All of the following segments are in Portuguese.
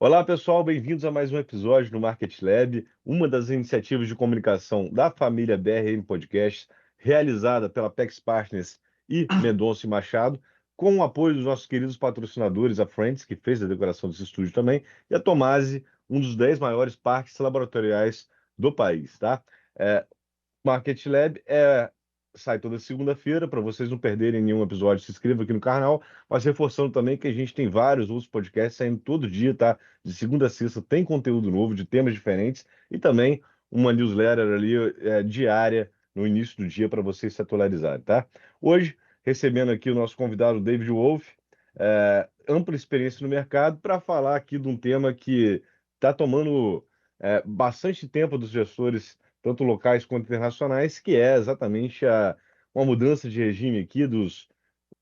Olá, pessoal, bem-vindos a mais um episódio do Market Lab, uma das iniciativas de comunicação da família BRM Podcast, realizada pela Pex Partners e Mendonça e Machado, com o apoio dos nossos queridos patrocinadores, a Friends, que fez a decoração desse estúdio também, e a Tomasi, um dos 10 maiores parques laboratoriais do país, tá? Market Lab sai toda segunda-feira, para vocês não perderem nenhum episódio, se inscreva aqui no canal, mas reforçando também que a gente tem vários outros podcasts saindo todo dia, tá? De segunda a sexta tem conteúdo novo, de temas diferentes, e também uma newsletter ali diária no início do dia para vocês se atualizarem, tá? Hoje, recebendo aqui o nosso convidado David Wolff, ampla experiência no mercado, para falar aqui de um tema que está tomando bastante tempo dos gestores tanto locais quanto internacionais, que é exatamente uma mudança de regime aqui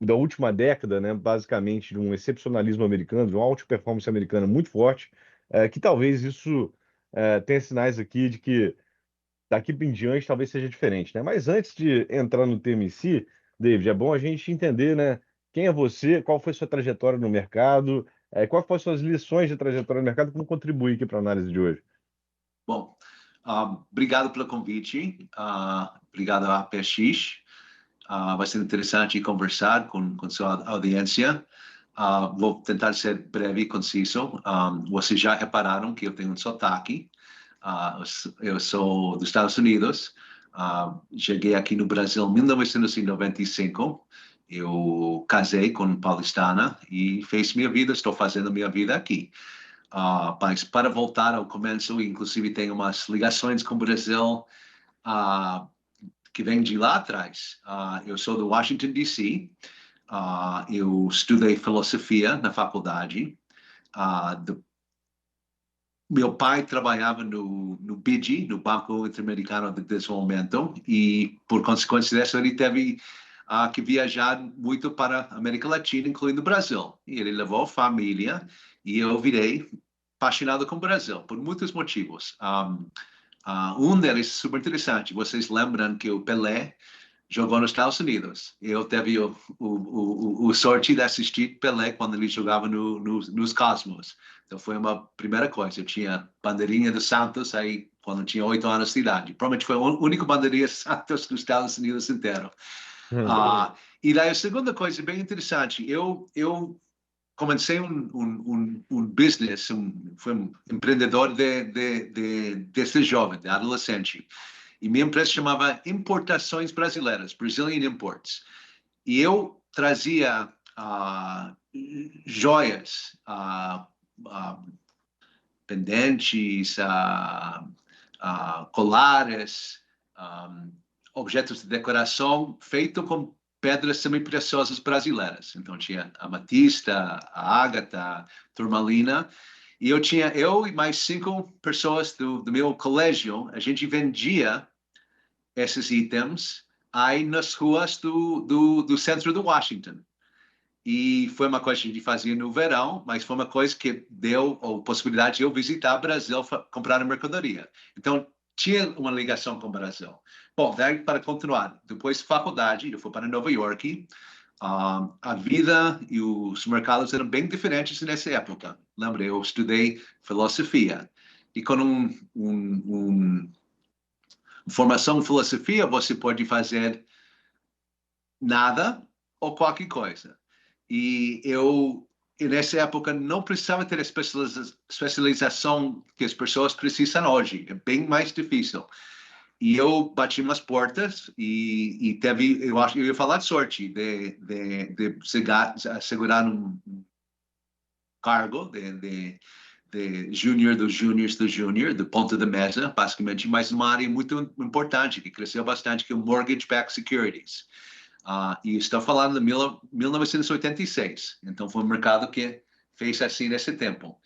da última década, né, basicamente de um excepcionalismo americano, de uma alta performance americana muito forte, que talvez isso tenha sinais aqui de que daqui em diante talvez seja diferente, né? Mas antes de entrar no tema em si, David, é bom a gente entender, né, quem é você, qual foi sua trajetória no mercado, quais foram suas lições de trajetória no mercado, como contribuir aqui para a análise de hoje. Bom, obrigado pelo convite, obrigado a PX. Vai ser interessante conversar com sua audiência. Vou tentar ser breve e conciso. Vocês já repararam que eu tenho um sotaque. Eu sou dos Estados Unidos. Cheguei aqui no Brasil em 1995. Eu casei com paulistana e fiz minha vida, estou fazendo minha vida aqui. Mas para voltar ao começo, inclusive tem umas ligações com o Brasil que vem de lá atrás. Eu sou do Washington, D.C., eu estudei filosofia na faculdade. Meu pai trabalhava no BID, no Banco Interamericano de Desenvolvimento, e por consequência disso ele teve que viajar muito para a América Latina, incluindo o Brasil. E ele levou a família, e eu virei apaixonado com o Brasil, por muitos motivos. Um deles é super interessante. Vocês lembram que o Pelé jogou nos Estados Unidos? Eu tive o sorte de assistir Pelé quando ele jogava nos Cosmos. Então foi uma primeira coisa. Eu tinha bandeirinha do Santos aí quando tinha 8 anos de idade. Provavelmente foi a única bandeirinha Santos dos Estados Unidos inteiro. E daí a segunda coisa bem interessante. Eu comecei um business, fui um empreendedor desde jovem, de adolescente. E minha empresa chamava Importações Brasileiras, Brazilian Imports. E eu trazia joias, pendentes, colares, objetos de decoração feitos com pedras semi-preciosas brasileiras. Então tinha amatista, a ágata, turmalina. E eu e mais 5 pessoas do meu colégio, a gente vendia esses itens aí nas ruas do centro de Washington. E foi uma coisa que a gente fazia no verão, mas foi uma coisa que deu a possibilidade de eu visitar o Brasil, comprar a mercadoria. Então, tinha uma ligação com o Brasil. Bom, daí para continuar, depois da faculdade, eu fui para Nova York. A vida e os mercados eram bem diferentes nessa época. Lembra, eu estudei filosofia. E com formação em filosofia, você pode fazer nada ou qualquer coisa. E nessa época, não precisava ter a especialização que as pessoas precisam hoje. É bem mais difícil. E eu bati umas portas e teve, eu acho que eu ia falar de sorte, de segurar um cargo de júnior dos júniores do júnior, do ponto da mesa, basicamente, mas numa área muito importante, que cresceu bastante, que é o Mortgage-Backed Securities. E estou falando de 1986. Então, foi um mercado que fez assim nesse tempo.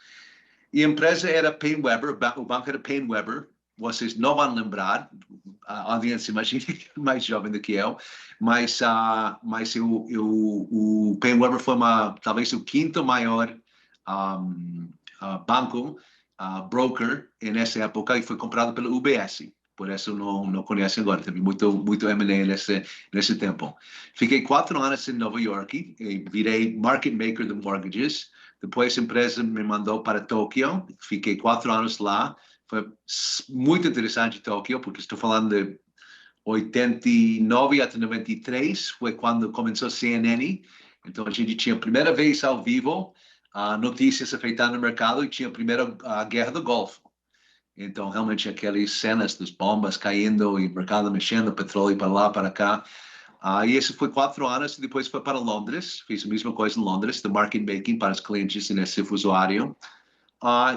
E a empresa era PaineWebber, o banco era PaineWebber. Vocês não vão lembrar, a audiência imagina que é mais jovem do que eu, mas o PaineWebber foi talvez o quinto maior banco, broker, nessa época, e foi comprado pela UBS. Por isso não conhece agora, teve muito M&A nesse tempo. Fiquei 4 anos em Nova York, e virei market maker de mortgages. Depois a empresa me mandou para Tóquio, fiquei 4 anos lá. Foi muito interessante Tóquio, porque estou falando de 89 até 93, foi quando começou a CNN. Então a gente tinha a primeira vez ao vivo notícias afetando no mercado e tinha a primeira guerra do Golfo. Então realmente aquelas cenas das bombas caindo e o mercado mexendo, petróleo para lá, para cá. E esse foi 4 anos, e depois foi para Londres, fiz a mesma coisa em Londres, de market making para os clientes nesse fuso horário.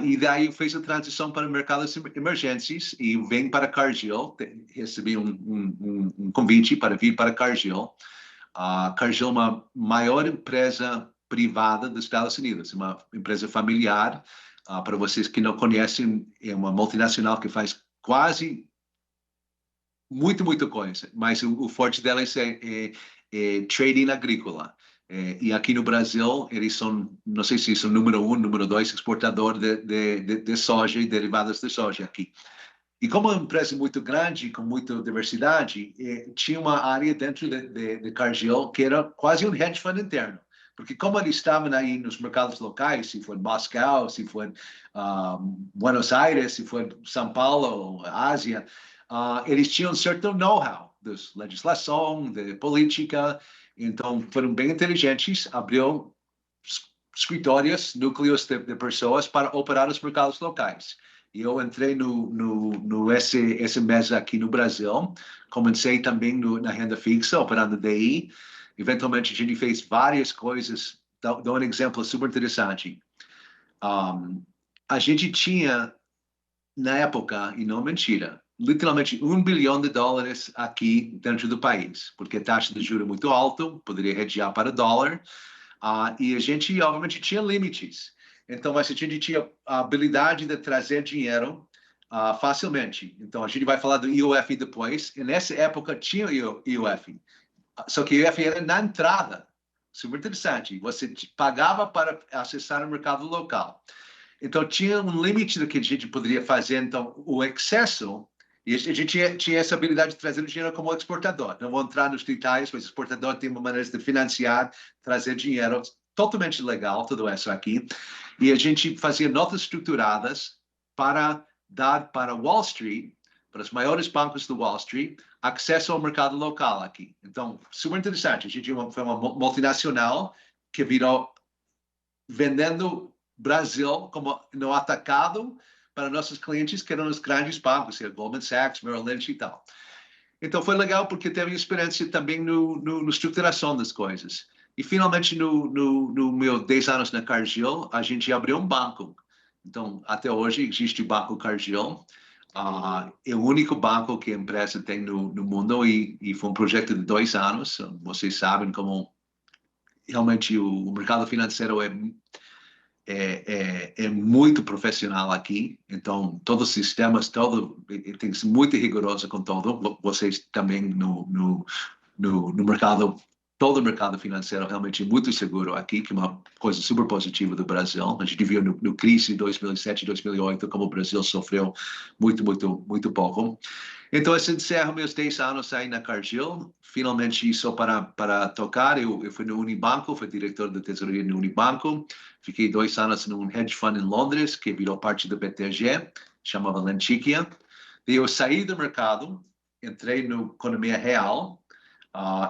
E daí fez a transição para mercados emergentes e vem para Cargill. Recebi um convite para vir para Cargill. Cargill é uma maior empresa privada dos Estados Unidos, uma empresa familiar. Para vocês que não conhecem, é uma multinacional que faz quase muita coisa, mas o forte dela é trading agrícola. E aqui no Brasil, eles são, não sei se são número 1, número 2, exportador de soja e derivados de soja aqui. E como é uma empresa muito grande, com muita diversidade, tinha uma área dentro de Cargill que era quase um hedge fund interno. Porque como eles estavam aí nos mercados locais, se for Moscou, se for Buenos Aires, se for São Paulo, Ásia, eles tinham um certo know-how de legislação, de política. Então, foram bem inteligentes, abriu escritórios, núcleos de pessoas para operar os mercados locais. E eu entrei esse mês aqui no Brasil, comecei também na renda fixa, operando DI. Eventualmente, a gente fez várias coisas. Dou um exemplo super interessante. A gente tinha, na época, e não mentira, literalmente $1 bilhão aqui dentro do país, porque a taxa de juros é muito alta, poderia hedgear para dólar, e a gente, obviamente, tinha limites. Então, a gente tinha a habilidade de trazer dinheiro facilmente. Então, a gente vai falar do IOF depois, e nessa época tinha o IOF, só que o IOF era na entrada, super interessante, você pagava para acessar o mercado local. Então, tinha um limite do que a gente poderia fazer. Então, o excesso, e a gente tinha essa habilidade de trazer dinheiro como exportador. Não vou entrar nos detalhes, mas o exportador tem uma maneira de financiar, trazer dinheiro, totalmente legal, tudo isso aqui. E a gente fazia notas estruturadas para dar para Wall Street, para os maiores bancos do Wall Street, acesso ao mercado local aqui. Então, super interessante. A gente foi uma multinacional que virou vendendo Brasil como no atacado para nossos clientes que eram os grandes bancos, Goldman Sachs, Merrill Lynch e tal. Então foi legal porque teve experiência também no estruturação das coisas. E finalmente no meu 10 anos na Cargill, a gente abriu um banco. Então até hoje existe o Banco Cargill. É o único banco que a empresa tem no mundo e foi um projeto de 2 anos. Vocês sabem como realmente o mercado financeiro é muito profissional aqui, então todos os sistemas, tem que ser muito rigoroso com tudo. Vocês também no mercado, todo o mercado financeiro realmente é muito seguro aqui, que é uma coisa super positiva do Brasil. A gente viu no crise de 2007, 2008, como o Brasil sofreu muito pouco. Então, esse encerra meus 10 anos aí na Cargill. Finalmente, só para tocar, eu fui no Unibanco, fui diretor da tesouraria no Unibanco. Fiquei 2 anos num hedge fund em Londres, que virou parte do BTG, chamava Lenticia. E eu saí do mercado, entrei na economia real.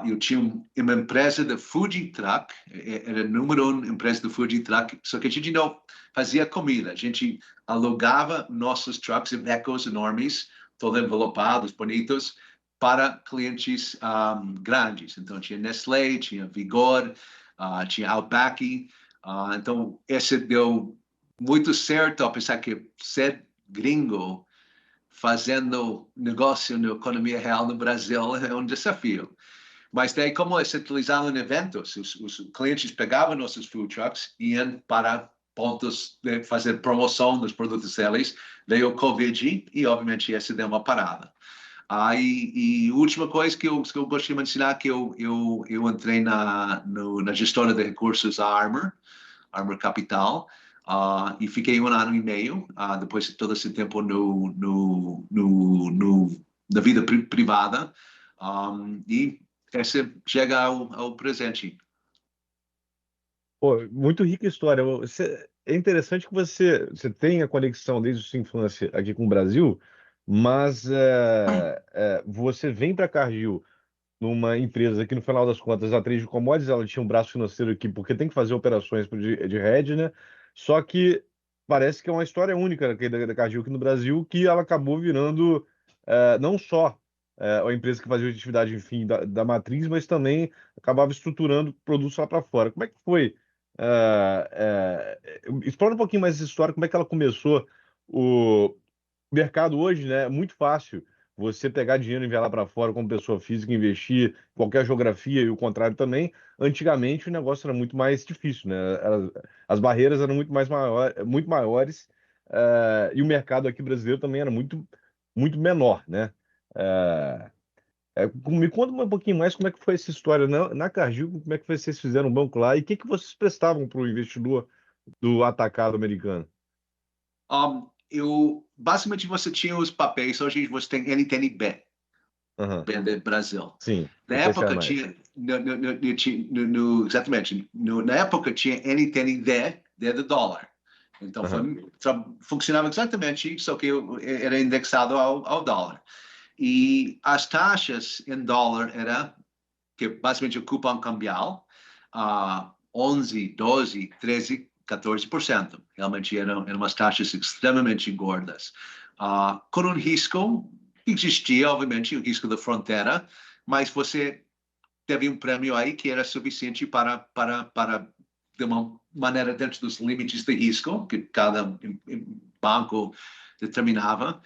Eu tinha uma empresa de food truck, era a número 1 empresa de food truck, só que a gente não fazia comida, a gente alugava nossos trucks, vehicles enormes, todos envelopados, bonitos, para clientes grandes. Então, tinha Nestlé, tinha Vigor, tinha Outback. Então, esse deu muito certo, apesar que ser gringo fazendo negócio na economia real no Brasil é um desafio. Mas daí, como é utilizado em eventos, os clientes pegavam nossos food trucks e iam para pontos de fazer promoção dos produtos deles. Veio o Covid e, obviamente, essa deu uma parada. E a última coisa que eu gostaria de mencionar é que eu entrei na gestora de recursos Armor Capital, e fiquei 1 ano e meio, depois de todo esse tempo na vida privada. E esse chega ao presente. Pô, muito rica a história. É interessante que você tem a conexão desde sua infância aqui com o Brasil, mas você vem para Cargill numa empresa que, no final das contas, a Trade Commodities, ela tinha um braço financeiro aqui, porque tem que fazer operações de hedge, né? Só que parece que é uma história única aqui da Cargill aqui no Brasil, que ela acabou virando não só a empresa que fazia atividade, enfim, da matriz, mas também acabava estruturando produtos lá para fora. Como é que foi? Explora um pouquinho mais essa história, como é que ela começou. O mercado hoje, né, é muito fácil você pegar dinheiro e enviar lá para fora como pessoa física, investir em qualquer geografia e o contrário também. Antigamente o negócio era muito mais difícil, né? As barreiras eram muito maiores, e o mercado aqui brasileiro também era muito menor, né? Eh, Me conta um pouquinho mais como é que foi essa história na Cargill, como é que foi que vocês fizeram um banco lá e o que que vocês prestavam para o investidor do atacado americano? Basicamente, você tinha os papéis, hoje você tem NTNB, Aham. BNB Brasil. Sim, Na especiais época mais. tinha, exatamente, na época tinha NTND, D do dólar. Então, Aham. funcionava exatamente, só que era indexado ao dólar. E as taxas em dólar era, que basicamente o cupom cambial, 11, 12, 13, 14%. Realmente eram umas taxas extremamente gordas. Com um risco, existia, obviamente, o risco da fronteira, mas você teve um prêmio aí que era suficiente para de uma maneira, dentro dos limites de risco que cada banco determinava.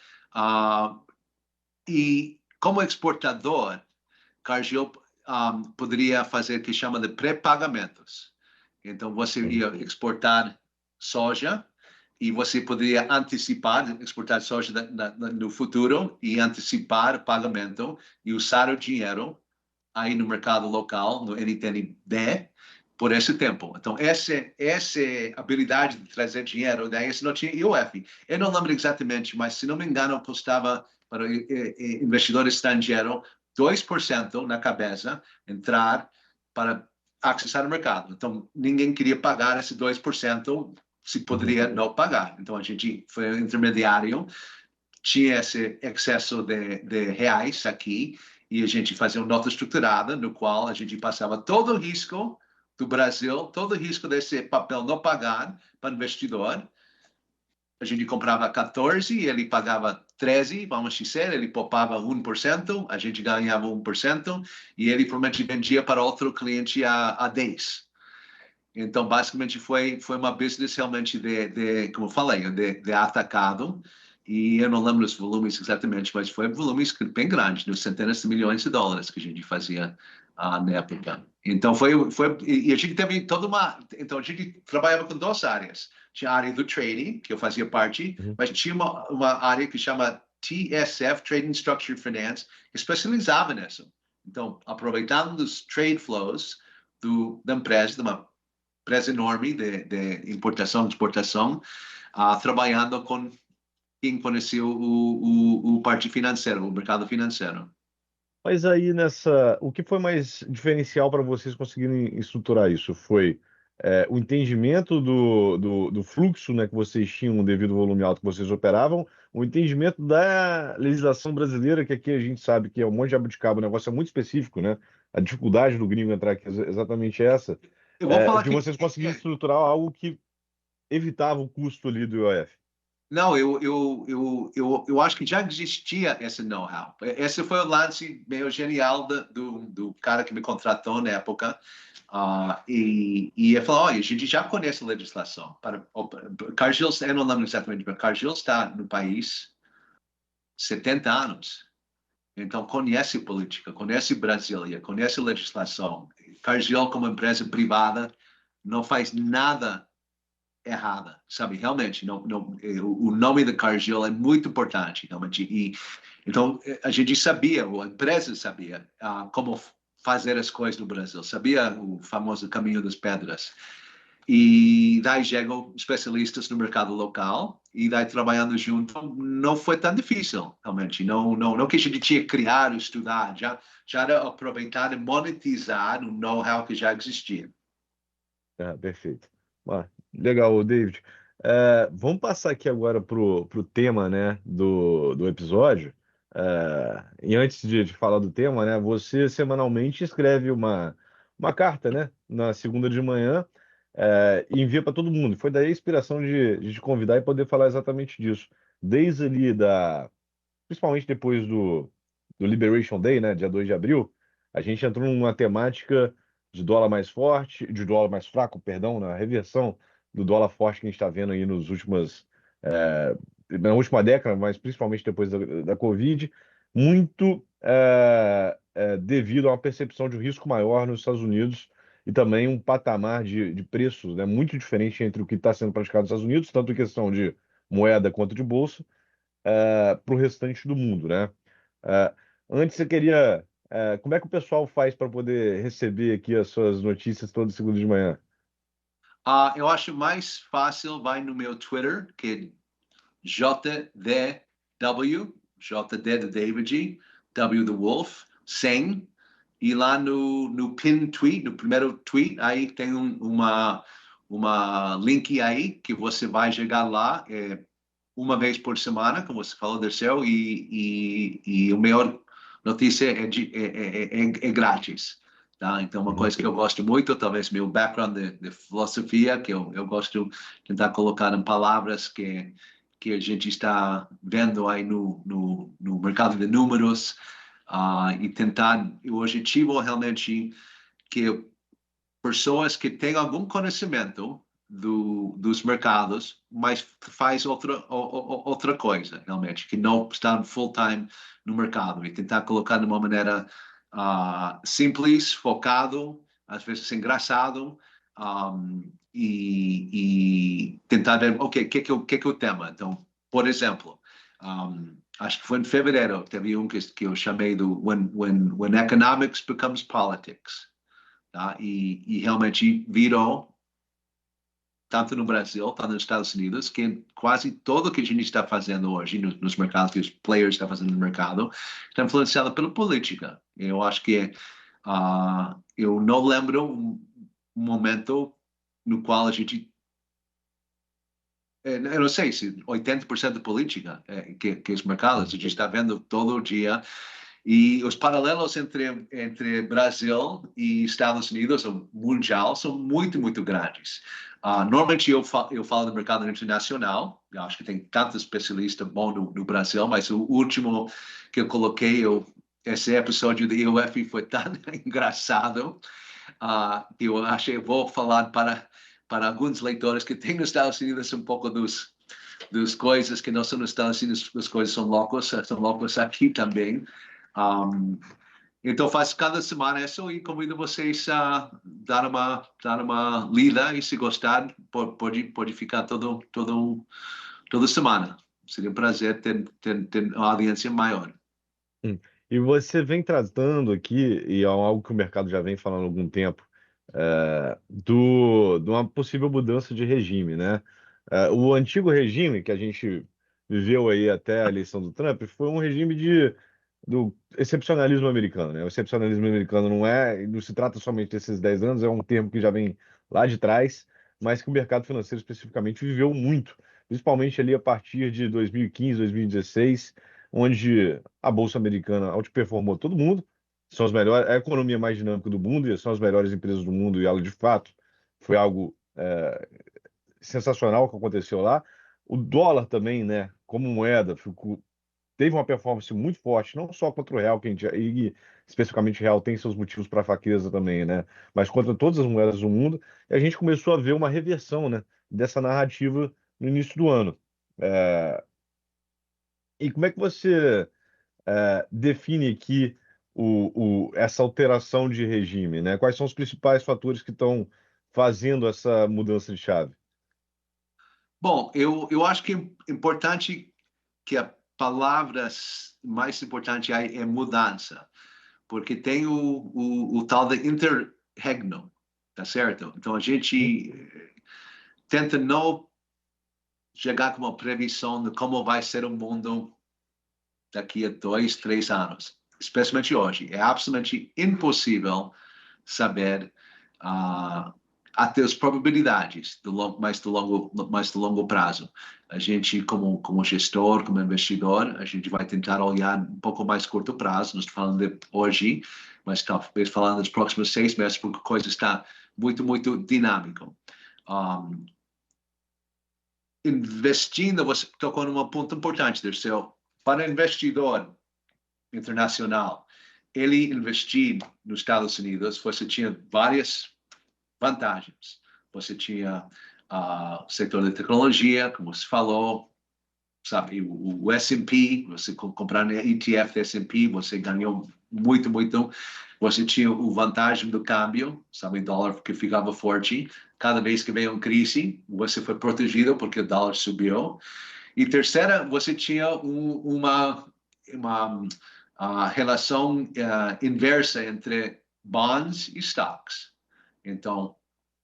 E como exportador, Cargill poderia fazer o que chama de pré-pagamentos. Então, você Uhum. ia exportar soja e você poderia antecipar, exportar soja no futuro e antecipar o pagamento e usar o dinheiro aí no mercado local, no NTN-B, por esse tempo. Então, essa habilidade de trazer dinheiro, daí isso não tinha IOF. Eu não lembro exatamente, mas se não me engano, custava para o investidor estrangeiro 2% na cabeça entrar para acessar o mercado. Então, ninguém queria pagar esse 2%, se Uhum. poderia não pagar. Então, a gente foi um intermediário, tinha esse excesso de reais aqui, e a gente fazia uma nota estruturada, no qual a gente passava todo o risco do Brasil, todo o risco desse papel não pagar para o investidor. A gente comprava 14, ele pagava 13, vamos dizer, ele poupava 1%, a gente ganhava 1%, e ele provavelmente vendia para outro cliente a 10. Então, basicamente, foi uma business realmente como eu falei, de atacado. E eu não lembro os volumes exatamente, mas foi volumes bem grandes, de centenas de milhões de dólares que a gente fazia na época. Então, e a gente teve toda uma. Então, a gente trabalhava com duas áreas. Tinha a área do trading, que eu fazia parte, Uhum. mas tinha uma área que chama TSF, Trading Structured Finance, que especializava nisso. Então, aproveitando os trade flows da empresa, de uma empresa enorme de importação e exportação, trabalhando com quem conhecia o parte financeiro, o mercado financeiro. Mas aí o que foi mais diferencial para vocês conseguirem estruturar isso? Foi o entendimento do fluxo, né, que vocês tinham devido ao volume alto que vocês operavam, o entendimento da legislação brasileira, que aqui a gente sabe que é um monte de abuticaba, o negócio é muito específico, né? A dificuldade do gringo entrar aqui é exatamente essa, Eu vou falar de que vocês conseguirem estruturar algo que evitava o custo ali do IOF. não, eu acho que já existia esse know-how. Esse foi o lance meio genial do cara que me contratou na época. E ele falou: olha, a gente já conhece a legislação. Cargill, eu não lembro exatamente, mas Cargill está no país 70 anos. Então, conhece política, conhece Brasília, conhece legislação. Cargill, como empresa privada, não faz nada errada, sabe? Realmente, o nome da Cargill é muito importante, realmente. Então, a gente sabia, ou a empresa sabia, como fazer as coisas no Brasil, sabia o famoso caminho das pedras. E daí chegam especialistas no mercado local, e daí trabalhando junto não foi tão difícil, realmente. Não que a gente tinha que criar, estudar, já era aproveitar e monetizar o know-how que já existia. Perfeito. Legal, David. Vamos passar aqui agora para o tema, né, do episódio. E antes de falar do tema, né, você semanalmente escreve uma carta, né, na segunda de manhã, e envia para todo mundo. Foi daí a inspiração de te convidar e poder falar exatamente disso. Desde ali principalmente depois do Liberation Day, né, dia 2 de abril, a gente entrou numa temática de dólar mais forte, de dólar mais fraco, perdão, na reversão do dólar forte que a gente está vendo aí na última década, mas principalmente depois da Covid, muito devido a uma percepção de um risco maior nos Estados Unidos e também um patamar de preços, né, muito diferente entre o que está sendo praticado nos Estados Unidos, tanto em questão de moeda quanto de bolsa, para o restante do mundo, né? É, Antes você queria. Como é que o pessoal faz para poder receber aqui as suas notícias todo segundo de manhã? Eu acho mais fácil, vai no meu Twitter, que é JDW, JD de David, W de Wolf, 100, e lá no pin tweet, no primeiro tweet, aí tem uma link aí que você vai chegar lá uma vez por semana, como você falou, Dercel, e o melhor notícia é grátis. Tá? Então, uma coisa que eu gosto muito, talvez meu background de filosofia, que eu gosto de tentar colocar em palavras que a gente está vendo aí no mercado de números, e tentar, o objetivo realmente que pessoas que têm algum conhecimento dos mercados, mas faz outra coisa, realmente, que não está full-time no mercado, e tentar colocar de uma maneira simples, focado, às vezes engraçado, e tentar ver, ok, o que é o tema? Então, por exemplo, acho que foi em fevereiro, teve que eu chamei do When Economics Becomes Politics. Tá? E realmente virou, tanto no Brasil, tanto nos Estados Unidos, que quase tudo que a gente está fazendo hoje nos mercados, que os players estão fazendo no mercado, está influenciado pela política. Eu acho que eu não lembro um momento no qual a gente eu não sei se 80% da política que os mercados, a gente está vendo todo dia. E os paralelos entre Brasil e Estados Unidos, o mundial, são muito, muito grandes. Normalmente eu falo do mercado internacional, eu acho que tem tanto especialista bom no Brasil, mas o último que eu coloquei, esse episódio do IOF foi tão engraçado, que eu achei, vou falar para alguns leitores que têm nos Estados Unidos um pouco dos coisas que não são nos Estados Unidos, as coisas são loucas aqui também. Então faço cada semana isso e convido vocês a dar uma lida, e se gostar pode ficar toda semana. Seria um prazer ter uma audiência maior. Hum. E você vem tratando aqui, e é algo que o mercado já vem falando há algum tempo, de uma possível mudança de regime, né? O antigo regime que a gente viveu aí até a eleição do Trump foi um regime do excepcionalismo americano, né? O excepcionalismo americano não se trata somente desses 10 anos, é um termo que já vem lá de trás, mas que o mercado financeiro especificamente viveu muito, principalmente ali a partir de 2015, 2016, onde a Bolsa Americana outperformou todo mundo, são as melhores, é a economia mais dinâmica do mundo e são as melhores empresas do mundo, e ela de fato foi algo sensacional que aconteceu lá. O dólar também, né, como moeda, teve uma performance muito forte, não só contra o real, e especificamente o real tem seus motivos para fraqueza também, né, mas contra todas as moedas do mundo, e a gente começou a ver uma reversão, né, dessa narrativa no início do ano. É, e como é que você define aqui essa alteração de regime, né? Quais são os principais fatores que estão fazendo essa mudança de chave? Bom, eu acho que é importante que a palavra mais importante aí é mudança, porque tem o tal de interregnum, tá certo? Então a gente tenta não chegar com uma previsão de como vai ser o mundo daqui a 2, 3 anos, especialmente hoje. É absolutamente impossível saber até as probabilidades mais do longo prazo. A gente, como gestor, como investidor, a gente vai tentar olhar um pouco mais curto prazo, não estou falando de hoje, mas talvez falando dos próximos 6 meses, porque a coisa está muito, muito dinâmica. Investindo, você tocou num ponto importante, Dirceu. Para o investidor internacional, ele investir nos Estados Unidos, você tinha várias vantagens. Você tinha o setor da tecnologia, como você falou, sabe, o S&P, você comprar no ETF da S&P, você ganhou muito, muito. Você tinha o vantagem do câmbio, sabe, o dólar que ficava forte. Cada vez que veio uma crise, você foi protegido porque o dólar subiu. E terceira, você tinha uma relação inversa entre bonds e stocks. Então,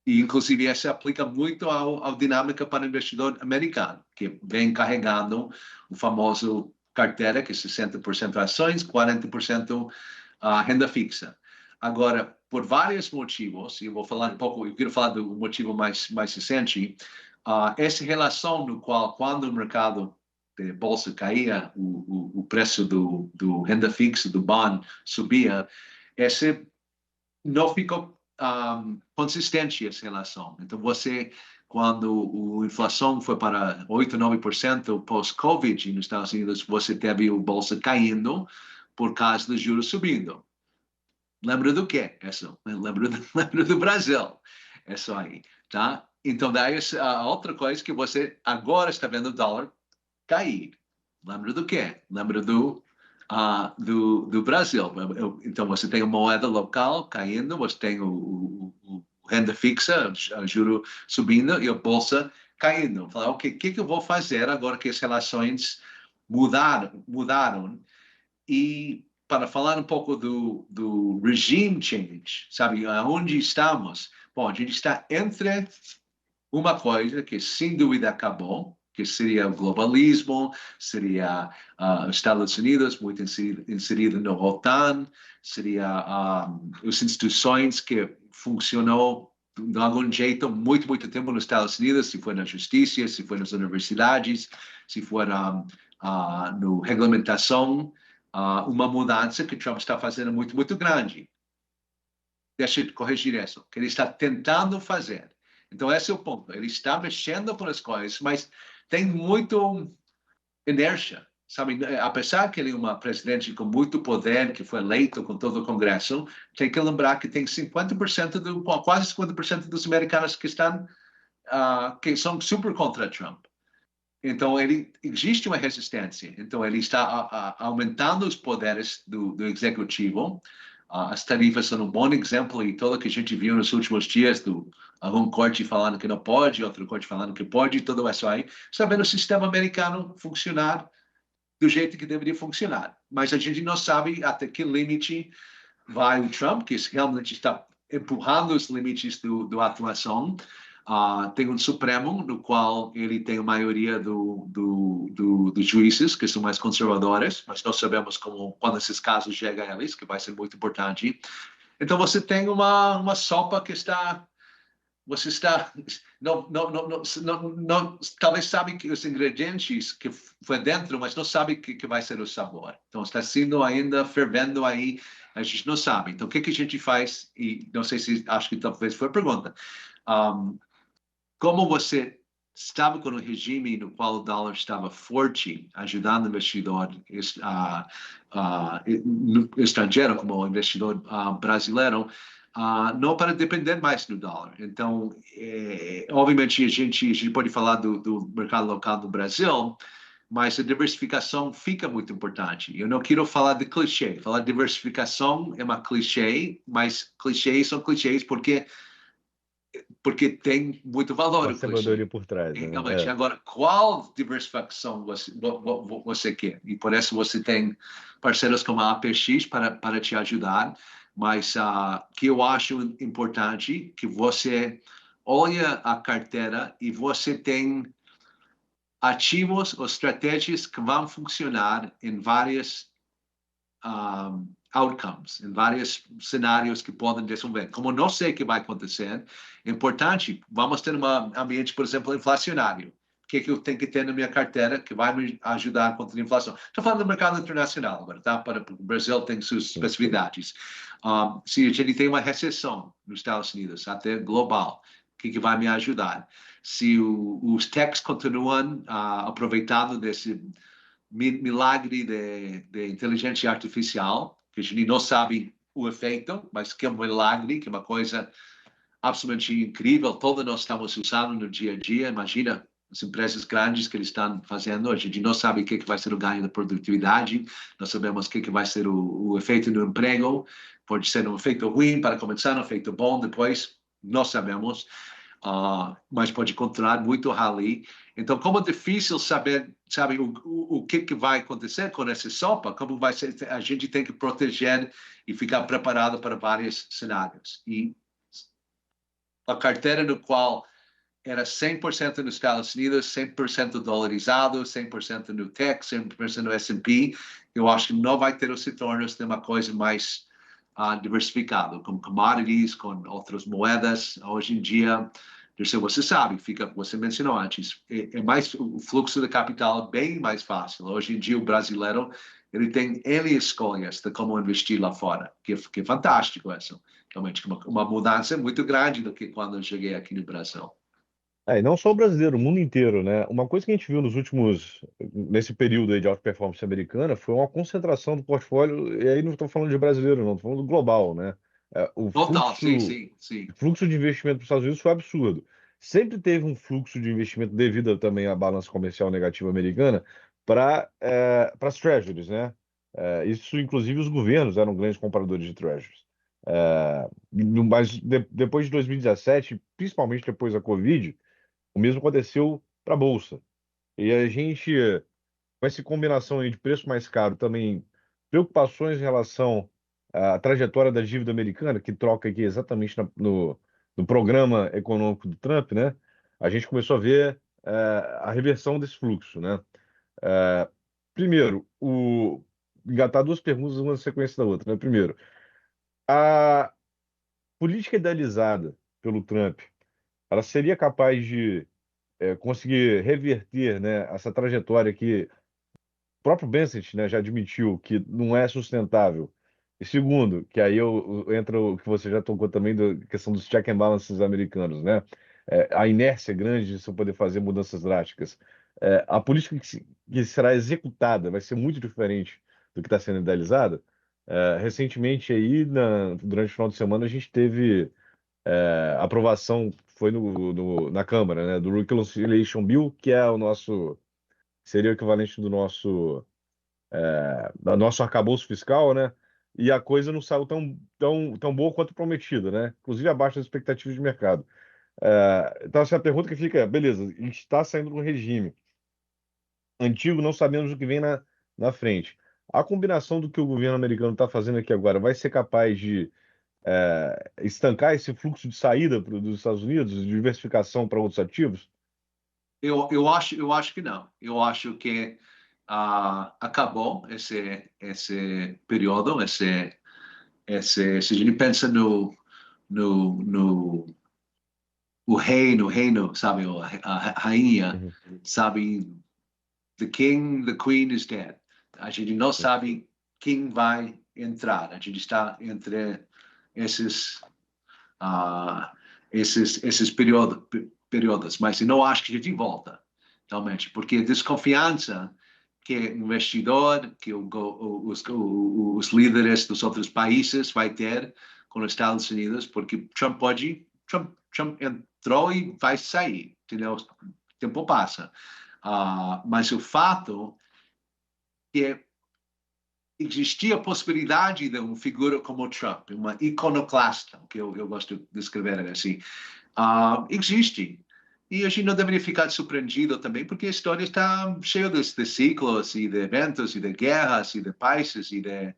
e inclusive essa aplica muito ao dinâmica para o investidor americano, que vem carregando o famoso carteira, que é 60% ações, 40% renda fixa. Agora, por vários motivos, e eu vou falar um pouco, eu quero falar do motivo mais recente, essa relação no qual, quando o mercado de bolsa caía, o preço do renda fixa, do bond, subia, esse não ficou consistente essa relação. Então, quando a inflação foi para 8, 9% pós-Covid nos Estados Unidos, você teve o bolsa caindo por causa dos juros subindo. Lembra do quê? Lembra do Brasil. É só aí, tá? Então, daí a outra coisa que você agora está vendo o dólar cair. Lembra do quê? Lembra do Brasil. Então, você tem a moeda local caindo, você tem o renda fixa, o juro subindo e a bolsa caindo. Falar, o que eu vou fazer agora que as relações mudaram? E para falar um pouco do regime change, sabe, aonde estamos? Bom, a gente está entre uma coisa que sem dúvida acabou, que seria o globalismo, seria os Estados Unidos muito inserido no OTAN, seria as instituições que funcionou de algum jeito muito tempo nos Estados Unidos, se foi na justiça, se foi nas universidades, se for na regulamentação, uma mudança que Trump está fazendo muito grande. Deixa eu corrigir isso, que ele está tentando fazer. Então, esse é o ponto. Ele está mexendo com as coisas, mas tem muito inércia, sabe? Apesar que ele é um presidente com muito poder, que foi eleito com todo o Congresso, tem que lembrar que tem 50%, quase 50% dos americanos que estão, que são super contra Trump. Então, existe uma resistência. Então, ele está aumentando os poderes do executivo. As tarifas são um bom exemplo e tudo que a gente viu nos últimos dias algum corte falando que não pode, outro corte falando que pode, tudo isso aí, sabendo o sistema americano funcionar do jeito que deveria funcionar. Mas a gente não sabe até que limite vai o Trump, que realmente está empurrando os limites da atuação. Tem um Supremo, no qual ele tem a maioria dos juízes, que são mais conservadores, mas nós sabemos quando esses casos chegam a eles, que vai ser muito importante. Então, você tem uma sopa que você está, talvez sabe que os ingredientes que foi dentro, mas não sabe que vai ser o sabor. Então, está sendo ainda fervendo aí, a gente não sabe. Então, o que a gente faz? E não sei se, acho que talvez foi a pergunta. Como você estava com um regime no qual o dólar estava forte, ajudando o investidor estrangeiro, como o investidor brasileiro, não para depender mais do dólar. Então, obviamente, a gente pode falar do mercado local do Brasil, mas a diversificação fica muito importante. Eu não quero falar de clichê. Falar de diversificação é uma clichê, mas clichês são clichês porque tem muito valor. Uma sabedoria por trás. Né? Realmente. Agora, qual diversificação você quer? E por isso você tem parceiros como a APX para te ajudar, mas que eu acho importante que você olha a carteira e você tem ativos ou estratégias que vão funcionar em várias outcomes, em vários cenários que podem desenvolver. Como não sei o que vai acontecer, é importante, vamos ter um ambiente, por exemplo, inflacionário. O que eu tenho que ter na minha carteira que vai me ajudar contra a inflação? Estou falando do mercado internacional agora, tá? O Brasil tem suas especificidades. Se a gente tem uma recessão nos Estados Unidos, até global, o que vai me ajudar? Se os techs continuam aproveitando desse milagre de inteligência artificial, que a gente não sabe o efeito, mas que é um milagre, que é uma coisa absolutamente incrível, todos nós estamos usando no dia a dia. Imagina as empresas grandes que eles estão fazendo, a gente não sabe o que vai ser o ganho da produtividade, não sabemos o que vai ser o efeito no emprego, pode ser um efeito ruim para começar, um efeito bom depois, não sabemos. Mas pode continuar muito rally. Então, como é difícil saber, sabe, o que vai acontecer com essa sopa, como vai ser, a gente tem que proteger e ficar preparado para vários cenários. E a carteira no qual era 100% nos Estados Unidos, 100% dolarizado, 100% no Tech, 100% no S&P, eu acho que não vai ter os retornos de uma coisa mais diversificada, com commodities, com outras moedas. Hoje em dia, você sabe, você mencionou antes, é mais, o fluxo de capital é bem mais fácil. Hoje em dia, o brasileiro ele tem N escolhas de como investir lá fora, que é fantástico isso. Realmente, uma mudança muito grande do que quando eu cheguei aqui no Brasil. E não só o brasileiro, o mundo inteiro, né? Uma coisa que a gente viu nesse período aí de alta performance americana, foi uma concentração do portfólio, e aí não estou falando de brasileiro, não, estou falando do global, né? O Total, sim, fluxo, sim, sim. o fluxo de investimento para os Estados Unidos foi absurdo. Sempre teve um fluxo de investimento devido também à balança comercial negativa americana para as treasuries, né? Isso, inclusive, os governos eram grandes compradores de treasuries. Mas depois de 2017, principalmente depois da Covid, o mesmo aconteceu para a Bolsa. E a gente, com essa combinação aí de preço mais caro, também preocupações em relação à trajetória da dívida americana, que troca aqui exatamente no programa econômico do Trump, né? A gente começou a ver a reversão desse fluxo, né? Eh, Primeiro, engatar duas perguntas, uma na sequência da outra, né? Primeiro, a política idealizada pelo Trump, ela seria capaz de conseguir reverter, né, essa trajetória que o próprio Bensett, né, já admitiu que não é sustentável. E segundo, que aí entra o que você já tocou também da questão dos check and balances americanos, né? A inércia grande de você poder fazer mudanças drásticas. A política que será executada vai ser muito diferente do que está sendo idealizada. Recentemente aí, durante o final de semana, a gente teve aprovação foi na Câmara, né, do Reconciliation Bill, que é seria o equivalente do nosso arcabouço fiscal, né? E a coisa não saiu tão boa quanto prometida, né? Inclusive abaixo das expectativas de mercado. Então, essa é a pergunta que fica, beleza, a gente está saindo de um regime antigo, não sabemos o que vem na frente. A combinação do que o governo americano está fazendo aqui agora vai ser capaz de estancar esse fluxo de saída dos Estados Unidos, de diversificação para outros ativos? Eu acho que não. Eu acho que acabou esse período, se a gente pensa no no reino, sabe, a rainha, Uhum, sabe, the king, the queen is dead. A gente não sabe quem vai entrar. A gente está entre esses esses períodos, mas eu não acho que a gente volta, realmente, porque a desconfiança que o investidor, que os líderes dos outros países vai ter com os Estados Unidos, porque Trump entrou e vai sair, entendeu? O tempo passa. Mas o fato que existia a possibilidade de uma figura como Trump, uma iconoclasta, que eu gosto de descrever assim, existe. E a gente não deveria ficar surpreendido também, porque a história está cheia de ciclos e de eventos e de guerras e de países e de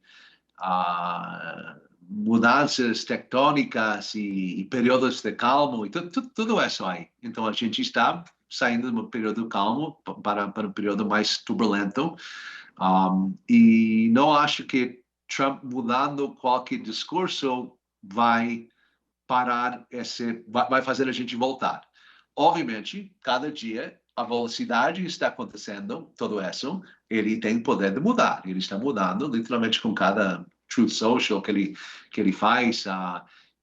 mudanças tectônicas e períodos de calmo e tudo isso aí. Então a gente está saindo de um período calmo para um período mais turbulento. E não acho que Trump mudando qualquer discurso vai parar vai fazer a gente voltar. Obviamente, cada dia a velocidade está acontecendo, tudo isso, ele tem poder de mudar. Ele está mudando literalmente com cada Truth Social que ele faz.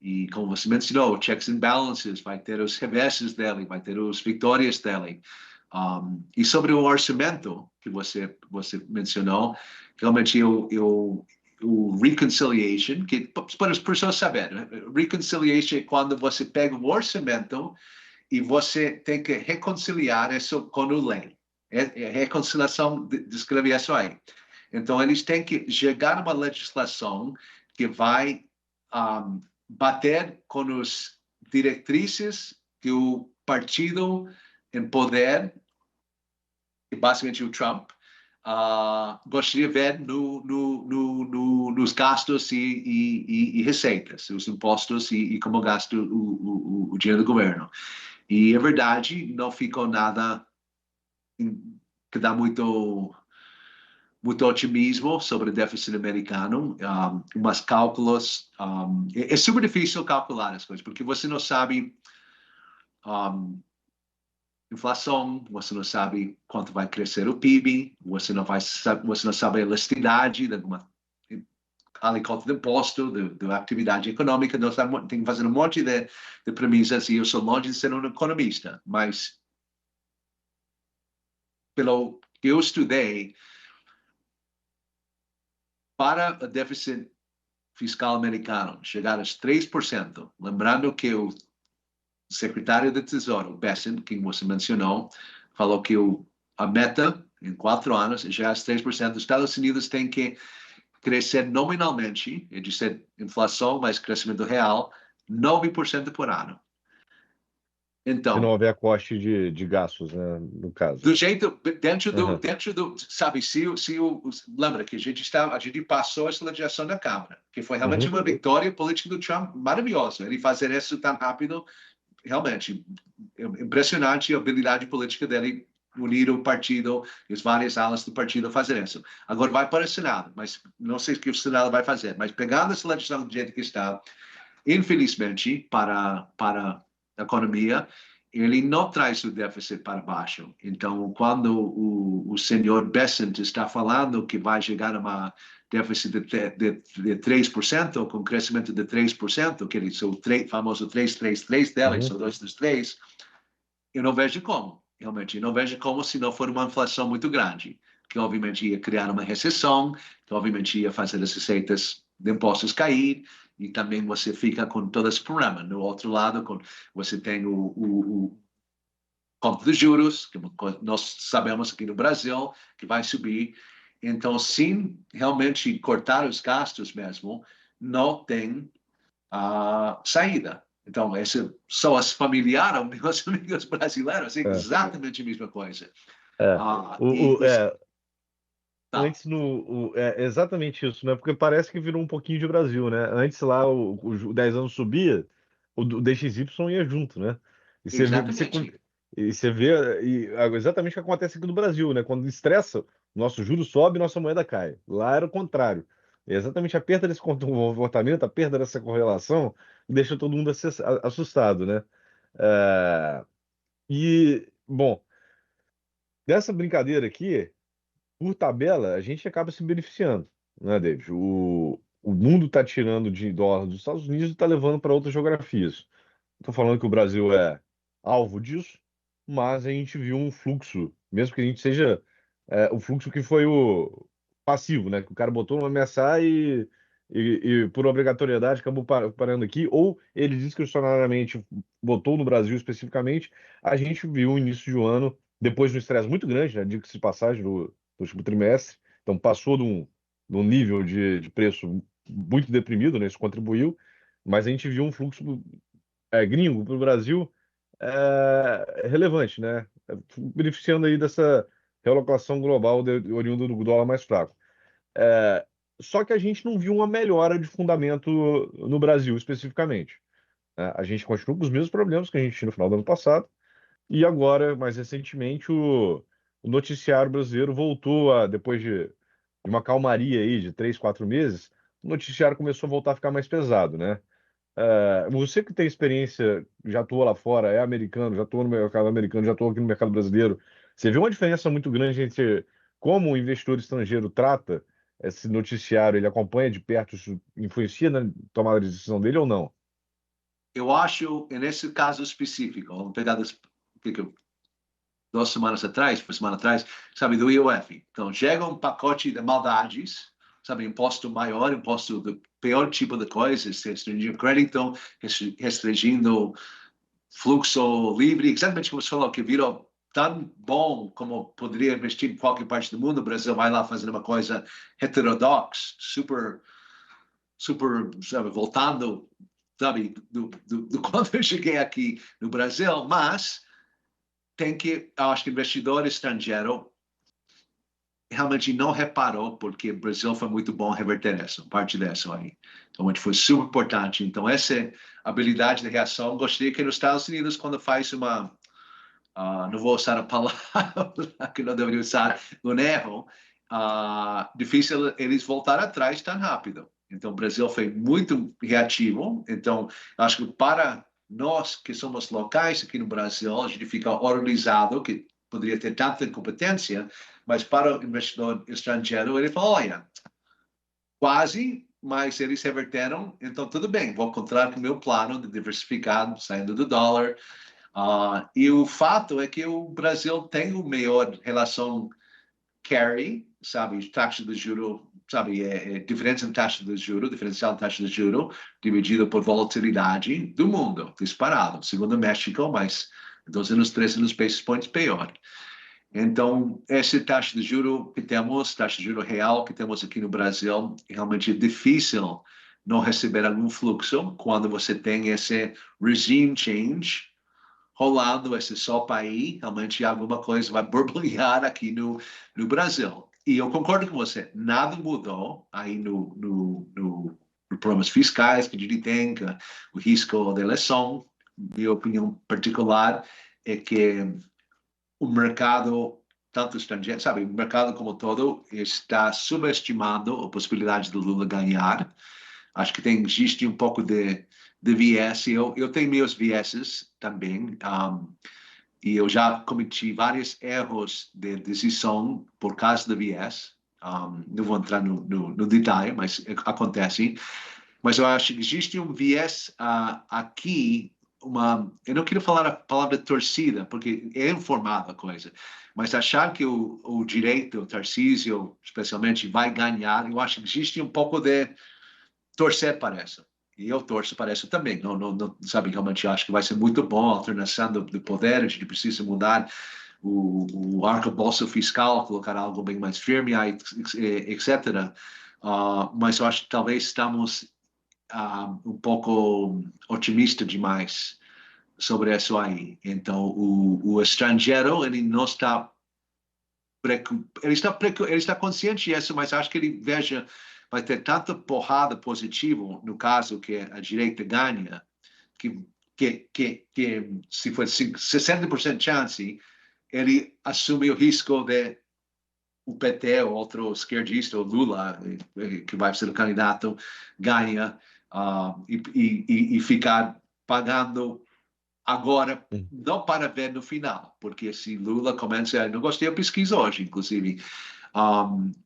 E como você mencionou, checks and balances, vai ter os reversos dele, vai ter as vitórias dele. E sobre o orçamento que você mencionou, realmente o reconciliation, que para as pessoas saberem, né? Reconciliation é quando você pega o orçamento e você tem que reconciliar isso com o lei. Reconciliação descreve isso aí. Então, eles têm que chegar a uma legislação que vai bater com as diretrizes que o partido em poder, basicamente o Trump, gostaria de ver nos gastos e receitas, os impostos e como gasta o dinheiro do governo. E, é verdade, não ficou nada que dá muito otimismo sobre o déficit americano, mas cálculos... é super difícil calcular as coisas, porque você não sabe... inflação, você não sabe quanto vai crescer o PIB, você não sabe a elasticidade de uma alíquota de imposto, da atividade econômica, não sabe, tem que fazer um monte de premissas e eu sou longe de ser um economista, mas pelo que eu estudei, para o déficit fiscal americano chegar aos 3%, lembrando que o secretário do Tesouro, Bessent, que você mencionou, falou que a meta em 4 anos já é 3%. Os Estados Unidos têm que crescer nominalmente, é dizer, inflação mais crescimento real, 9% por ano. Se não Então, houver corte de gastos, né, no caso. do jeito, dentro Uhum. sabe, lembra que a gente passou essa legislação na Câmara, que foi realmente uma vitória política do Trump maravilhosa. Ele fazer isso tão rápido, realmente impressionante a habilidade política dele unir o partido e as várias alas do partido a fazer isso. Agora vai para o Senado, mas não sei o que o Senado vai fazer. Mas pegando essa legislação do jeito que está, infelizmente, para a economia, ele não traz o déficit para baixo. Então, quando o senhor Bessent está falando que vai chegar a uma déficit de 3%, com crescimento de 3%, que ele o famoso 333 dela, são 2 dos 3, eu não vejo como, realmente. Eu não vejo como se não for uma inflação muito grande, que obviamente ia criar uma recessão, que obviamente ia fazer as receitas de impostos cair, e também você fica com todo esse problema. No outro lado, você tem o conta de juros, que nós sabemos aqui no Brasil, que vai subir. Então, sem realmente cortar os gastos mesmo, não tem saída. Então, esse só as familiares, meus amigos brasileiros, é exatamente a mesma coisa. Antes é exatamente isso, né? Porque parece que virou um pouquinho de Brasil, né? Antes lá o 10 anos subia, o DXY ia junto, né? E você vê exatamente o que acontece aqui no Brasil, né? Quando estressa, nosso juro sobe, nossa moeda cai. Lá era o contrário. É exatamente a perda desse comportamento, a perda dessa correlação, deixa todo mundo assustado, né? Bom, dessa brincadeira aqui, por tabela, a gente acaba se beneficiando, né, David? O mundo está tirando de dólar dos Estados Unidos e está levando para outras geografias. Estou falando que o Brasil é alvo disso, mas a gente viu um fluxo, mesmo que a gente seja o fluxo que foi o passivo, né? Que o cara botou no MSA e por obrigatoriedade acabou parando aqui, ou ele discricionariamente botou no Brasil especificamente. A gente viu o início de um ano, depois de um estresse muito grande, né? Diga-se de passagem, do último trimestre, então passou de um nível de preço muito deprimido, né? Isso contribuiu, mas a gente viu um fluxo gringo para o Brasil relevante, né? Beneficiando aí dessa realocação global oriunda do dólar mais fraco. Só que a gente não viu uma melhora de fundamento no Brasil especificamente, né? A gente continua com os mesmos problemas que a gente tinha no final do ano passado, e agora, mais recentemente, o noticiário brasileiro voltou depois de uma calmaria aí de 3, 4 meses, o noticiário começou a voltar a ficar mais pesado, né? Você que tem experiência, já atuou lá fora, é americano, já atuou no mercado americano, já atuou aqui no mercado brasileiro. Você vê uma diferença muito grande entre como o investidor estrangeiro trata esse noticiário, ele acompanha de perto, isso influencia na tomada de decisão dele ou não? Eu acho, nesse caso específico, vamos pegar 2 semanas atrás, uma semana atrás, sabe, do IOF. Então, chega um pacote de maldades, sabe, imposto maior, imposto do pior tipo de coisas, restringindo crédito, restringindo fluxo livre, exatamente como você falou, que virou tão bom como poderia investir em qualquer parte do mundo. O Brasil vai lá fazendo uma coisa heterodoxa, super, super, sabe, voltando, sabe, do quando eu cheguei aqui no Brasil, mas tem que, eu acho que o investidor estrangeiro realmente não reparou, porque o Brasil foi muito bom reverter essa, parte dessa aí. Então, foi super importante. Então, essa habilidade de reação, gostaria que nos Estados Unidos, quando faz uma, não vou usar a palavra que não deveria usar, um erro, difícil eles voltar atrás tão rápido. Então, o Brasil foi muito reativo. Então, acho que para nós que somos locais aqui no Brasil, a gente fica horrorizado que poderia ter tanta incompetência, mas para o investidor estrangeiro, ele fala, olha, quase, mas eles reverteram, então tudo bem, vou continuar com o meu plano de diversificado, saindo do dólar. E o fato é que o Brasil tem o melhor relação carry, sabe, taxa de juro, sabe, diferença em taxa de juro, diferencial de taxa de juro, dividido por volatilidade do mundo, disparado. Segundo o México, mas 200, 300 basis points pior. Então, essa taxa de juro que temos, taxa de juro real que temos aqui no Brasil, realmente é difícil não receber algum fluxo quando você tem esse regime change rolando, esse sopa aí, realmente alguma coisa vai borbulhar aqui no Brasil. E eu concordo com você, nada mudou aí no problemas fiscais que a gente tem, o risco da eleição. Minha opinião particular é que o mercado, tanto estrangeiro, sabe, o mercado como todo, está subestimando a possibilidade do Lula ganhar. Acho que existe um pouco de viés. Eu tenho meus vieses também, e eu já cometi vários erros de decisão por causa do viés. Não vou entrar no detalhe, mas acontece. Mas eu acho que existe um viés aqui, eu não quero falar a palavra torcida, porque é informada a coisa, mas achar que o direito, o Tarcísio, especialmente, vai ganhar, eu acho que existe um pouco de torcer para isso. E eu torço para isso também. Não, sabe, realmente acho que vai ser muito bom a alternação do poder, a gente precisa mudar o arcabouço fiscal, colocar algo bem mais firme, etc. Mas eu acho que talvez estamos um pouco otimista demais sobre isso aí. Então, o estrangeiro, ele não está ele está consciente disso, mas acho que ele veja vai ter tanta porrada positiva no caso que a direita ganha, que se for 60% chance, ele assume o risco de o PT ou outro esquerdista, o Lula, que vai ser o candidato, ganha e ficar pagando agora, não para ver no final, porque se Lula começa, não gostei da pesquisa hoje, inclusive,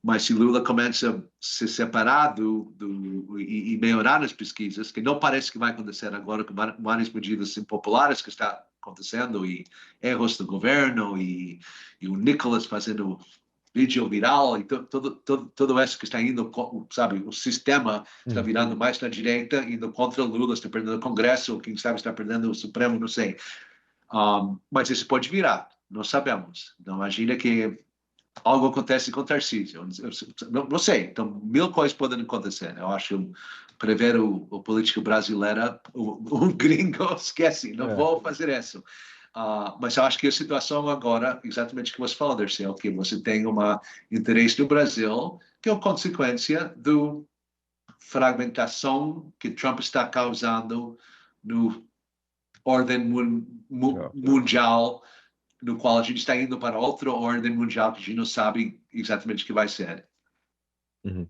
mas se Lula começa a se separar e melhorar as pesquisas, que não parece que vai acontecer agora, com várias medidas impopulares que está acontecendo, e erros do governo, e o Nicolas fazendo vídeo viral, e todo isso que está indo, sabe, o sistema está virando mais na direita, indo contra o Lula, está perdendo o Congresso, quem sabe está perdendo o Supremo, não sei. Mas isso pode virar, não sabemos. Então, imagina que algo acontece com o Tarcísio. Não sei, então, mil coisas podem acontecer. Eu acho prever o político brasileiro, o gringo, esquece, não vou fazer isso. Mas eu acho que a situação agora, exatamente o que você falou, Dercel, que você tem interesse no Brasil, que é uma consequência da fragmentação que Trump está causando no ordem mundial, no qual a gente está indo para outra ordem mundial que a gente não sabe exatamente o que vai ser. Uhum.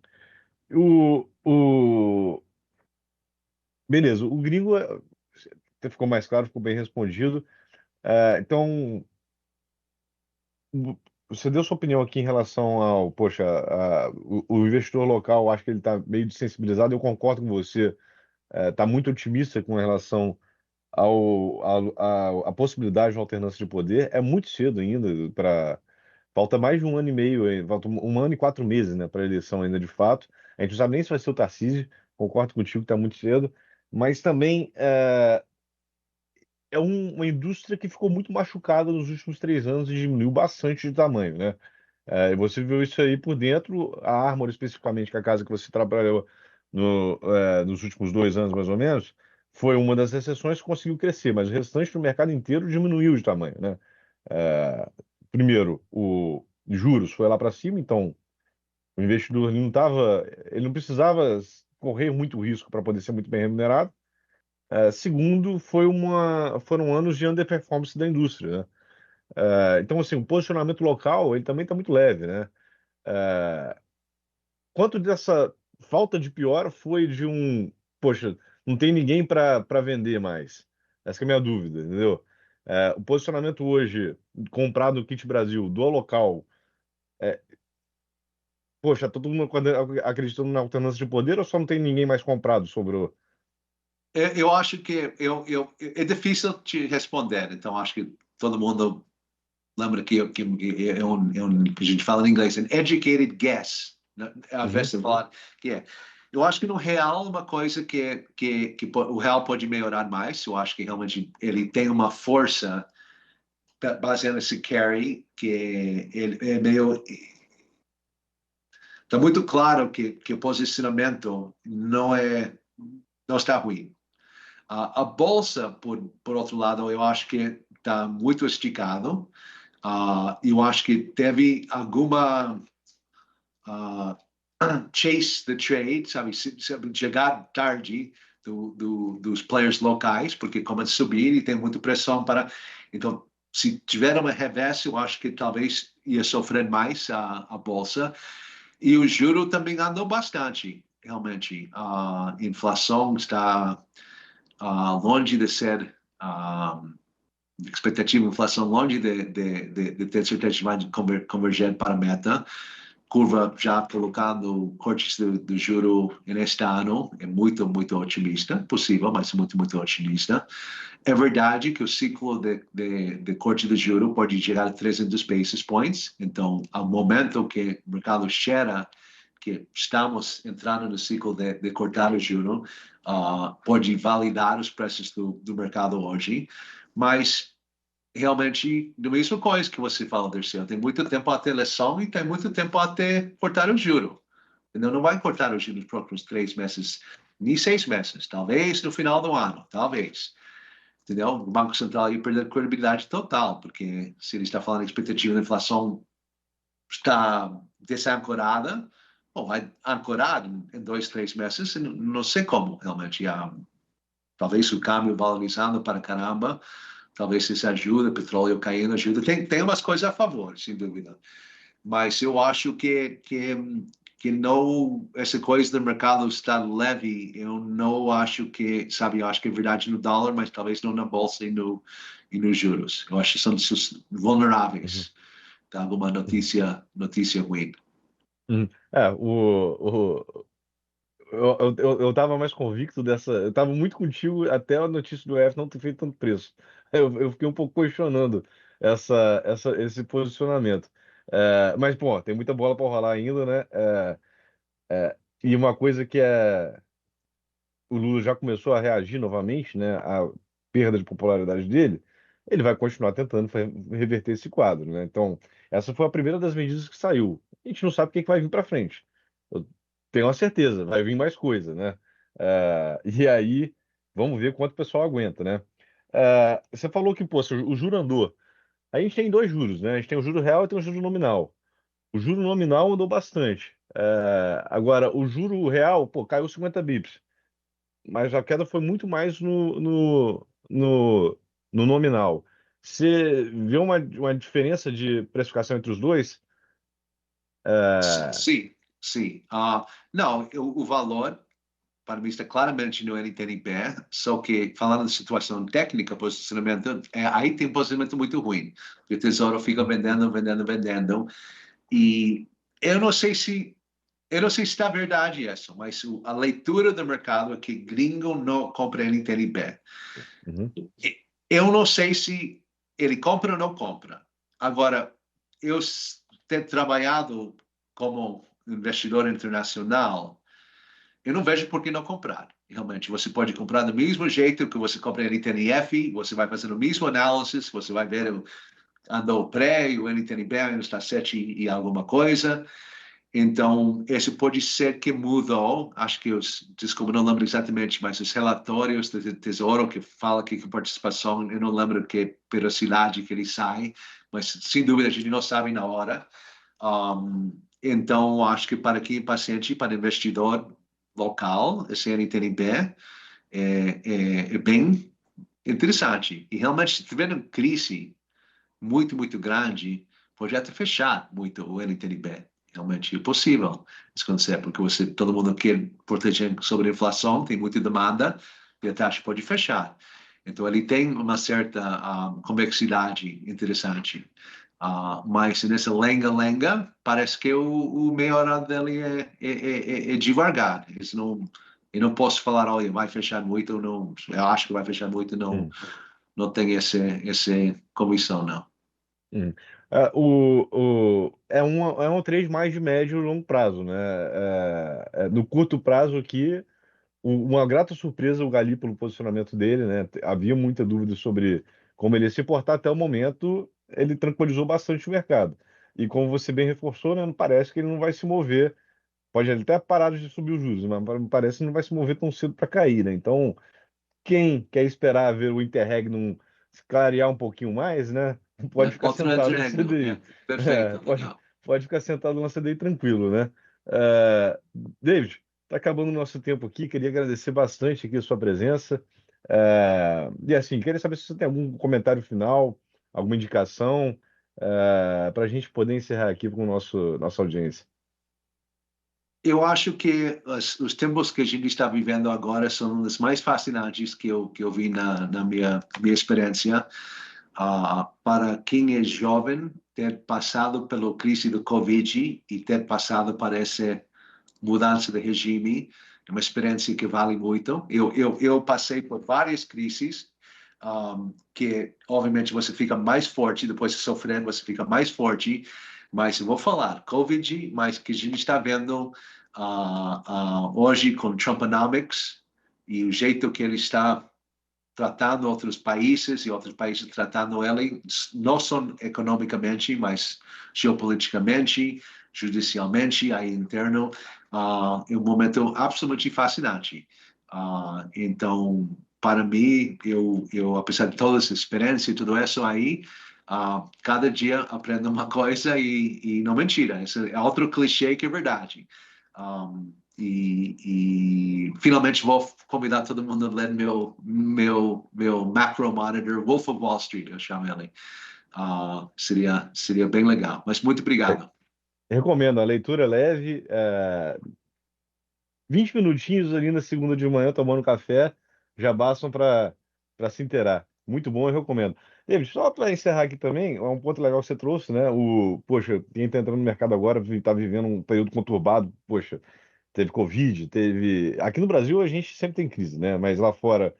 Beleza, o gringo ficou mais claro, ficou bem respondido. Então, você deu sua opinião aqui em relação ao, poxa, o investidor local, acho que ele está meio desensibilizado, eu concordo com você, está muito otimista com relação a possibilidade de uma alternância de poder. É muito cedo ainda para. Falta mais de um ano e meio, falta um ano e 4 meses, né, para a eleição ainda de fato. A gente não sabe nem se vai ser o Tarcísio, concordo contigo que está muito cedo, mas também é uma indústria que ficou muito machucada nos últimos 3 anos e diminuiu bastante de tamanho, né? E você viu isso aí por dentro, a Armor especificamente, que é a casa que você trabalhou nos últimos 2 anos mais ou menos, foi uma das exceções que conseguiu crescer, mas o restante do mercado inteiro diminuiu de tamanho, né? É, primeiro, o juros foi lá para cima, então o investidor ele não precisava correr muito risco para poder ser muito bem remunerado. Segundo, foram anos de underperformance da indústria, né? Então, assim, o posicionamento local, ele também está muito leve, né? Quanto dessa falta de pior foi poxa, não tem ninguém para vender mais? Essa que é a minha dúvida, entendeu? O posicionamento hoje, comprado no Kit Brasil, do local, é, poxa, todo mundo acreditando na alternância de poder ou só não tem ninguém mais comprado sobre o... Eu acho que é difícil te responder, então acho que todo mundo lembra que que a gente fala em inglês, an educated guess, né? Ao invés Uhum. de falar que é. Eu acho que no real uma coisa que o real pode melhorar mais. Eu acho que realmente ele tem uma força baseada nesse carry que ele é meio. Está muito claro que o posicionamento não está ruim. A bolsa, por outro lado, eu acho que está muito esticado. Eu acho que teve alguma uh, chase the trade, sabe, chegar tarde dos players locais, porque começa a subir e tem muita pressão para. Então, se tiver uma revés, eu acho que talvez ia sofrer mais a bolsa. E o juro também andou bastante, realmente. A inflação está longe de ser. Expectativa de inflação longe de ter certeza que vai converger para a meta. Curva já colocando cortes do juro neste ano é muito, muito otimista, possível, mas muito, muito otimista. É verdade que o ciclo de corte de juro pode chegar a 300 basis points, então, ao momento que o mercado cheira que estamos entrando no ciclo de cortar o juro, pode validar os preços do mercado hoje, mas realmente, da mesma coisa que você fala, Dirceu, tem muito tempo até eleição e tem muito tempo até cortar o juro. Entendeu? Não vai cortar o juro nos próximos 3 meses, nem 6 meses, talvez no final do ano, talvez. Entendeu? O Banco Central ia perder credibilidade total, porque se ele está falando que a expectativa da inflação está desancorada, bom, vai ancorar em 2, 3 meses, não sei como realmente. Talvez o câmbio valorizando para caramba, talvez isso ajude, petróleo caindo ajuda. Tem umas coisas a favor, sem dúvida. Mas eu acho que não, essa coisa do mercado está leve, eu não acho que, sabe, eu acho que é verdade no dólar, mas talvez não na bolsa e nos juros. Eu acho que são Uhum. vulneráveis. Tá? Alguma Uhum. notícia ruim. Uhum. Eu tava mais convicto dessa. Eu tava muito contigo até a notícia do F não ter feito tanto preço. Eu fiquei um pouco questionando esse posicionamento. Mas, pô, tem muita bola para rolar ainda, né? E uma coisa que o Lula já começou a reagir novamente, né? À perda de popularidade dele. Ele vai continuar tentando reverter esse quadro, né? Então, essa foi a primeira das medidas que saiu. A gente não sabe o que vai vir para frente. Eu tenho uma certeza, vai vir mais coisa, né? E aí, vamos ver quanto o pessoal aguenta, né? Você falou que, pô, se o juro andou. A gente tem dois juros, né? A gente tem o juro real e tem o juro nominal. O juro nominal andou bastante. Agora, o juro real, pô, caiu 50 bips. Mas a queda foi muito mais no nominal. Você vê uma diferença de precificação entre os dois? É, Sim, sim. Não, o valor para mim está claramente no NTNB, só que falando de situação técnica, posicionamento, aí tem posicionamento muito ruim. O Tesouro fica vendendo, e eu não sei se está verdade isso, mas a leitura do mercado é que gringo não compra NTNB. Uhum. Eu não sei se ele compra ou não compra. Agora, eu ter trabalhado como investidor internacional, eu não vejo por que não comprar. Realmente, você pode comprar do mesmo jeito que você compra NTNF, você vai fazer o mesmo análise, você vai ver andou pré, o NTNB ainda está 7 e alguma coisa. Então, esse pode ser que mudou, acho que desculpa, não lembro exatamente, mas os relatórios do Tesouro que fala que a participação, eu não lembro que velocidade que ele sai, mas sem dúvida a gente não sabe na hora. Então, acho que para quem é paciente, para investidor local, esse NTNB é bem interessante. E realmente, se tiver uma crise muito grande, pode até fechar muito o NTNB. Realmente é possível isso acontecer, porque todo mundo quer proteger sobre a inflação, tem muita demanda, e a taxa pode fechar. Então, ele tem uma certa convexidade interessante. Mas nessa lenga-lenga, parece que o melhor dele é devagar. Eu não posso falar, olha, vai fechar muito, ou não, eu acho que vai fechar muito, não tem essa comissão, não. É um trade mais de médio e longo prazo, né? No curto prazo aqui, uma grata surpresa o Gali pelo posicionamento dele, né? Havia muita dúvida sobre como ele ia se portar até o momento, ele tranquilizou bastante o mercado. E como você bem reforçou, né, não parece que ele não vai se mover. Pode até parar de subir os juros, mas parece que não vai se mover tão cedo para cair, né? Então, quem quer esperar ver o Interregnum se clarear um pouquinho mais, né? Pode ficar Contra sentado no CDI. Perfeito, Pode, legal. pode ficar sentado no CDI tranquilo, né? É, David, está acabando o nosso tempo aqui. Queria agradecer bastante aqui a sua presença. E assim, queria saber se você tem algum comentário final, alguma indicação, para a gente poder encerrar aqui com o nossa audiência. Eu acho que os tempos que a gente está vivendo agora são os mais fascinantes que eu vi na minha experiência. Para quem é jovem, ter passado pela crise do Covid e ter passado por essa mudança de regime, é uma experiência que vale muito. Eu passei por várias crises, que obviamente você fica mais forte, depois de sofrer, você fica mais forte. Mas eu vou falar, Covid, mas que a gente está vendo hoje com Trumponomics e o jeito que ele está tratando outros países e outros países tratando ele, não só economicamente, mas geopoliticamente, judicialmente, aí interno, é um momento absolutamente fascinante. Então, para mim, eu apesar de toda essa experiência e tudo isso aí, cada dia aprendo uma coisa e não mentira, esse é outro clichê que é verdade. E finalmente vou convidar todo mundo a ler meu macro monitor, Wolf of Wall Street, eu chamo ele. Seria bem legal. Mas muito obrigado. Recomendo, a leitura é leve, 20 minutinhos ali na segunda de manhã tomando café já bastam para se inteirar. Muito bom, eu recomendo. David, só para encerrar aqui também, é um ponto legal que você trouxe, né? Poxa, quem está entrando no mercado agora está vivendo um período conturbado, poxa, teve Covid, Aqui no Brasil a gente sempre tem crise, né? Mas lá fora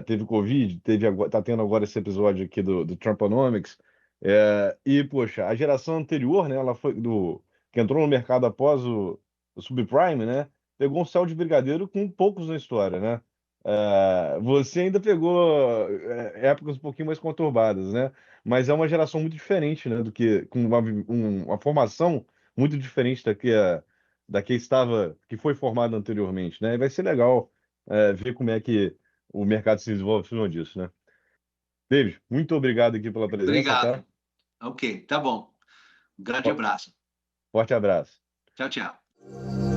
teve Covid, tá tendo agora esse episódio aqui do Trumponomics. E, poxa, a geração anterior, né? Ela foi que entrou no mercado após o subprime, né? Pegou um sal de brigadeiro com poucos na história, né? Você ainda pegou épocas um pouquinho mais conturbadas, né? Mas é uma geração muito diferente, né? Do que com uma formação muito diferente que foi formada anteriormente, né? E vai ser legal ver como é que o mercado se desenvolve em cima disso, né? David, muito obrigado aqui pela presença, tá? Obrigado. Ok, tá bom. Um grande abraço. Forte abraço. Tchau, tchau.